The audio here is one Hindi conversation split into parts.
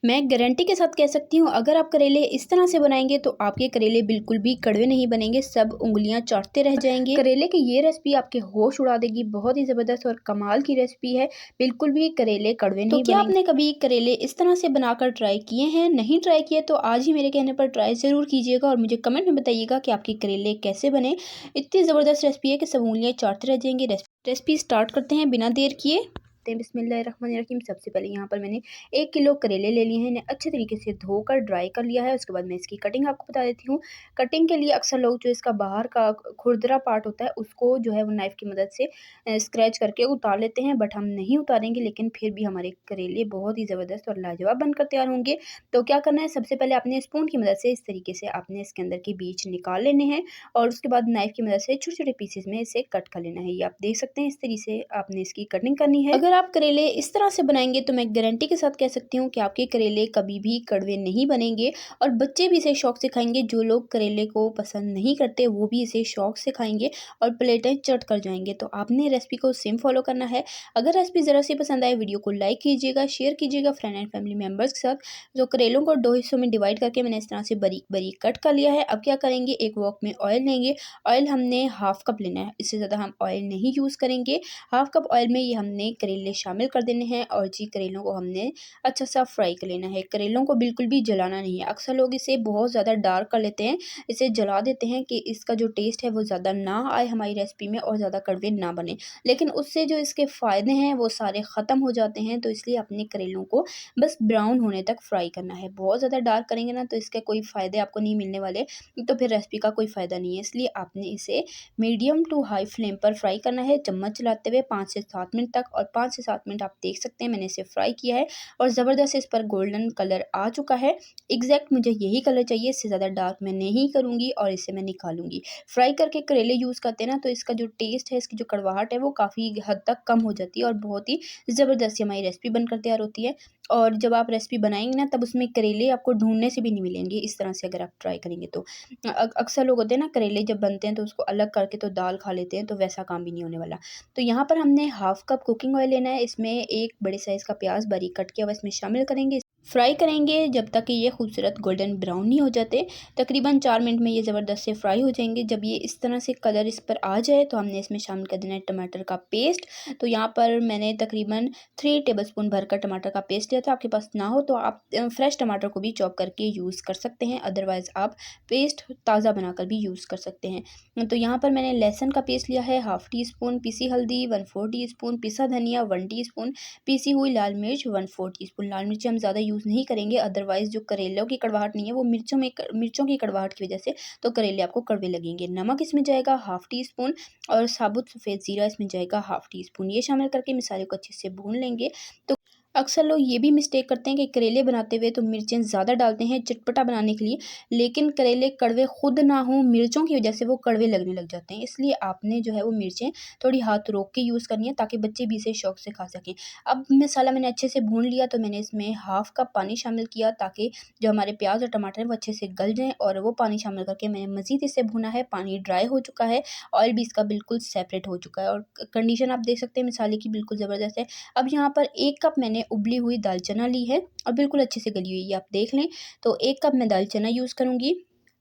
मैं गारंटी के साथ कह सकती हूँ, अगर आप करेले इस तरह से बनाएंगे तो आपके करेले बिल्कुल भी कड़वे नहीं बनेंगे, सब उंगलियां चाटते रह जाएंगे। करेले की ये रेसिपी आपके होश उड़ा देगी, बहुत ही ज़बरदस्त और कमाल की रेसिपी है। बिल्कुल भी करेले कड़वे नहीं बनेंगे। क्या आपने कभी करेले इस तरह से बनाकर ट्राई किए हैं? नहीं ट्राई किए तो आज ही मेरे कहने पर ट्राई ज़रूर कीजिएगा और मुझे कमेंट में बताइएगा कि आपके करेले कैसे बने। इतनी ज़बरदस्त रेसिपी है कि सब उंगलियाँ चाटते रह जाएंगे। रेसिपी स्टार्ट करते हैं बिना देर किए। बिस्मिल्लाहिर्रहमानिर्रहीम। सबसे पहले यहाँ पर मैंने 1 किलो करेले ले लिए हैं, इन्हें अच्छे तरीके से धोकर ड्राई कर लिया है। उसके बाद मैं इसकी कटिंग आपको बता देती हूँ। कटिंग के लिए अक्सर लोग जो इसका बाहर का खुरदरा पार्ट होता है उसको जो है वो नाइफ़ की मदद से स्क्रैच करके उतार लेते हैं, बट हम नहीं उतारेंगे, लेकिन फिर भी हमारे करेले बहुत ही ज़बरदस्त और लाजवाब बनकर तैयार होंगे। तो क्या करना है, सबसे पहले आपने स्पून की मदद से इस तरीके से आपने इसके अंदर के बीज निकाल लेने हैं और उसके बाद नाइफ़ की मदद से छोटे-छोटे पीसेस में इसे कट कर लेना है। ये आप देख सकते हैं, इस तरीके से आपने इसकी कटिंग करनी है। अगर आप करेले इस तरह से बनाएंगे तो मैं गारंटी के साथ कह सकती हूँ कि आपके करेले कभी भी कड़वे नहीं बनेंगे और बच्चे भी इसे शौक से खाएंगे। जो लोग करेले को पसंद नहीं करते वो भी इसे शौक से खाएंगे और प्लेटें चट कर जाएंगे। तो आपने रेसिपी को सेम फॉलो करना है। अगर रेसिपी ज़रा सी पसंद आए, वीडियो को लाइक कीजिएगा, शेयर कीजिएगा फ्रेंड एंड फैमिली मेम्बर्स के साथ। जो करेलों को 2 हिस्सों में डिवाइड करके मैंने इस तरह से बारीक बारीक कट कर लिया है। अब क्या करेंगे, एक वॉक में ऑयल लेंगे। ऑयल हमने हाफ कप लेना है, इससे ज़्यादा हम ऑयल नहीं यूज़ करेंगे। हाफ कप ऑयल में ये हमने करेले शामिल कर देने हैं और जी करेलों को हमने अच्छा सा फ्राई कर लेना है। करेलों को बिल्कुल भी जलाना नहीं है। अक्सर लोग इसे बहुत ज़्यादा डार्क कर लेते हैं, इसे जला देते हैं कि इसका जो टेस्ट है वो ज़्यादा ना आए हमारी रेसिपी में और ज़्यादा कड़वे ना बने, लेकिन उससे जो इसके फ़ायदे हैं वो सारे ख़त्म हो जाते हैं। तो इसलिए अपने करेलों को बस ब्राउन होने तक फ्राई करना है। बहुत ज़्यादा डार्क करेंगे ना तो इसके कोई फ़ायदे आपको नहीं मिलने वाले, तो फिर रेसिपी का कोई फ़ायदा नहीं है। इसलिए आपने इसे मीडियम टू हाई फ्लेम पर फ्राई करना है, चम्मच चलाते हुए 5 से 7 मिनट तक। और 5 से 7 मिनट आप देख सकते हैं मैंने इसे फ्राई किया है और ज़बरदस्त इस पर गोल्डन कलर आ चुका है। एग्जैक्ट मुझे यही कलर चाहिए, इससे ज़्यादा डार्क मैं नहीं करूँगी और इसे मैं निकालूंगी। फ्राई करके करेले यूज़ करते हैं ना तो इसका जो टेस्ट है, इसकी जो कड़वाहट है वो काफ़ी हद तक कम हो जाती है और बहुत ही ज़बरदस्त हमारी रेसिपी बनकर तैयार होती है। और जब आप रेसिपी बनाएंगे ना तब उसमें करेले आपको ढूंढने से भी नहीं मिलेंगे, इस तरह से अगर आप ट्राई करेंगे तो। अक्सर लोग होते हैं ना, करेले जब बनते हैं तो उसको अलग करके तो दाल खा लेते हैं, तो वैसा काम भी नहीं होने वाला। तो यहाँ पर हमने हाफ कप कुकिंग ऑयल लेना है, इसमें एक बड़े साइज़ का प्याज बारीक कट किया हुआ इसमें शामिल करेंगे। फ्राई करेंगे जब तक कि ये खूबसूरत गोल्डन ब्राउन नहीं हो जाते। तकरीबन 4 मिनट में ये ज़बरदस्त से फ्राई हो जाएंगे। जब ये इस तरह से कलर इस पर आ जाए तो हमने इसमें शामिल कर देना है टमाटर का पेस्ट। तो यहाँ पर मैंने तकरीबन 3 टेबलस्पून भरकर टमाटर का पेस्ट लिया था। आपके पास ना हो तो आप फ्रेश टमाटर को भी चॉप करके यूज़ कर सकते हैं, अदरवाइज़ आप पेस्ट ताज़ा बनाकर भी यूज़ कर सकते हैं। तो यहाँ पर मैंने लहसुन का पेस्ट लिया है, हाफ़ टी स्पून पीसी हल्दी, 1/4 टीस्पून पिसा धनिया, 1 टीस्पून पीसी हुई लाल मिर्च, 1/4 टीस्पून। लाल मिर्च हम ज़्यादा यूज़ नहीं करेंगे, अदरवाइज़ जो करेलों की कड़वाहट नहीं है वो मिर्चों की कड़वाहट की वजह से तो करेले आपको कड़वे लगेंगे। नमक इसमें जाएगा हाफ़ टी स्पून और साबुत सफ़ेद ज़ीरा इसमें जाएगा हाफ़ टी स्पून। ये शामिल करके मसाले को अच्छे से भून लेंगे। तो अक्सर लोग ये भी मिस्टेक करते हैं कि करेले बनाते हुए तो मिर्चें ज़्यादा डालते हैं चटपटा बनाने के लिए, लेकिन करेले कड़वे खुद ना हों, मिर्चों की वजह से वो कड़वे लगने लग जाते हैं। इसलिए आपने जो है वो मिर्चें थोड़ी हाथ रोक के यूज़ करनी है ताकि बच्चे भी इसे शौक से खा सकें। अब मसाला मैंने अच्छे से भून लिया तो मैंने इसमें हाफ़ कप पानी शामिल किया ताकि जो हमारे प्याज और टमाटर हैं वो अच्छे से गल जाएँ, और वो पानी शामिल करके मैंने मज़ीद इसे भुना है। पानी ड्राई हो चुका है, ऑयल भी इसका बिल्कुल सेपरेट हो चुका है और कंडीशन आप देख सकते हैं मसाले की बिल्कुल ज़बरदस्त है। अब यहाँ पर 1 कप मैंने उबली हुई दाल चना ली है और बिल्कुल अच्छे से गली हुई है, आप देख लें। तो 1 कप मैं दाल चना यूज़ करूँगी।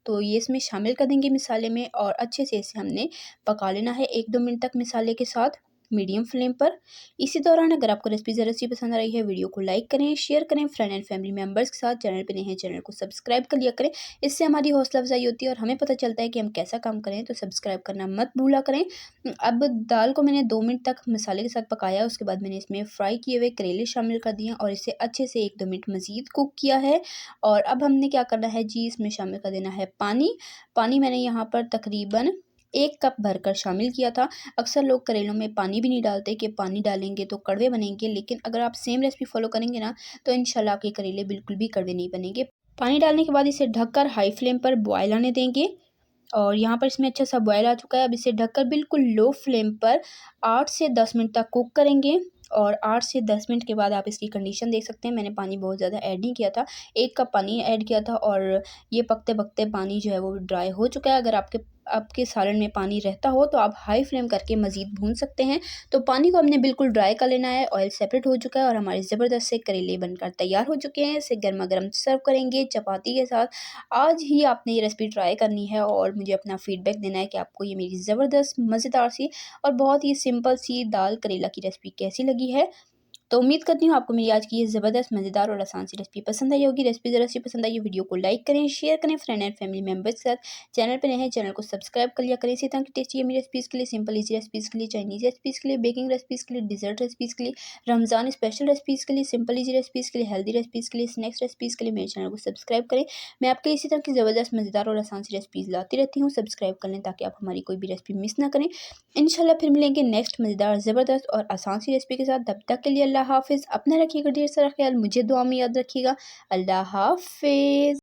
तो ये इसमें शामिल कर देंगे मसाले में और अच्छे से इसे हमने पका लेना है 1-2 मिनट तक मसाले के साथ मीडियम फ्लेम पर। इसी दौरान अगर आपको रेसिपी ज़रा सी पसंद आ रही है, वीडियो को लाइक करें, शेयर करें फ्रेंड एंड फैमिली मेम्बर्स के साथ। चैनल पे नए हैं, चैनल को सब्सक्राइब कर लिया करें, इससे हमारी हौसला अफजाई होती है और हमें पता चलता है कि हम कैसा काम करें, तो सब्सक्राइब करना मत भूला करें। अब दाल को मैंने 2 मिनट तक मसाले के साथ पकाया, उसके बाद मैंने इसमें फ्राई किए हुए करेले शामिल कर दिए और इसे अच्छे से 1-2 मिनट मज़ीद कुक किया है। और अब हमने क्या करना है जी, इसमें शामिल कर देना है पानी। पानी मैंने यहाँ पर तकरीबन 1 कप भरकर शामिल किया था। अक्सर लोग करेलों में पानी भी नहीं डालते कि पानी डालेंगे तो कड़वे बनेंगे, लेकिन अगर आप सेम रेसिपी फॉलो करेंगे ना तो इंशाल्लाह आपके करेले बिल्कुल भी कड़वे नहीं बनेंगे। पानी डालने के बाद इसे ढककर हाई फ्लेम पर बॉयल आने देंगे और यहाँ पर इसमें अच्छा सा बॉयल आ चुका है। अब इसे ढककर बिल्कुल लो फ्लेम पर 8 से 10 मिनट तक कुक करेंगे और 8 से 10 मिनट के बाद आप इसकी कंडीशन देख सकते हैं। मैंने पानी बहुत ज़्यादा ऐड नहीं किया था, 1 कप पानी ऐड किया था और ये पकते-पकते पानी जो है वो ड्राई हो चुका है। अगर आपके आपके सालन में पानी रहता हो तो आप हाई फ्लेम करके मज़ीद भून सकते हैं। तो पानी को हमने बिल्कुल ड्राई कर लेना है। ऑयल सेपरेट हो चुका है और हमारे ज़बरदस्त से करेले बनकर तैयार हो चुके हैं। इसे गर्मा गर्म सर्व करेंगे चपाती के साथ। आज ही आपने ये रेसिपी ट्राई करनी है और मुझे अपना फ़ीडबैक देना है कि आपको ये मेरी ज़बरदस्त मज़ेदार सी और बहुत ही सिंपल सी दाल करेला की रेसिपी कैसी लगी है। तो उम्मीद करती हूँ आपको मेरी आज की ये ज़बरदस्त मज़ेदार और आसान सी रेसिपी पसंद आई होगी। रेसिपी ज़रा सी पसंद आई हो वीडियो को लाइक करें, शेयर करें फ्रेंड एंड फैमिली मेम्बर्स के साथ। चैनल पे नए हैं चैनल को सब्सक्राइब कर लिया करें इसी तरह की टेस्टी यम्मी रेसिपीज़ के लिए, सिंपल ईजी रेसिपीज़ के लिए, चाइनीज़ रेसिपीज़ के लिए, बेकिंग रेसिपीज़ के लिए, डिजर्ट रेसिपीज़ के लिए, रमज़ान स्पेशल रेसिपीज़ के लिए, सिंपल ईजी रेसिपीज़ के लिए, हेल्दी रेसिपीज़ के लिए, स्नैक्स रेसिपीज़ के लिए मेरे चैनल को सब्सक्राइब करें। मैं आपके लिए इसी तरह की ज़बरदस्त मज़ेदार और आसान सी रेसिपीज़ लाती रहती हूँ। सब्सक्राइब कर लें ताकि आप हमारी कोई भी रेसिपी मिस ना करें। इंशाल्लाह फिर मिलेंगे नेक्स्ट मज़ेदार ज़बरदस्त और आसान सी रेसिपी के साथ। तब तक के लिए अल्लाह हाफ़िज़। अपना रखिएगा ढेर सारा ख्याल, मुझे दुआ में याद रखिएगा। अल्लाह हाफ़िज़।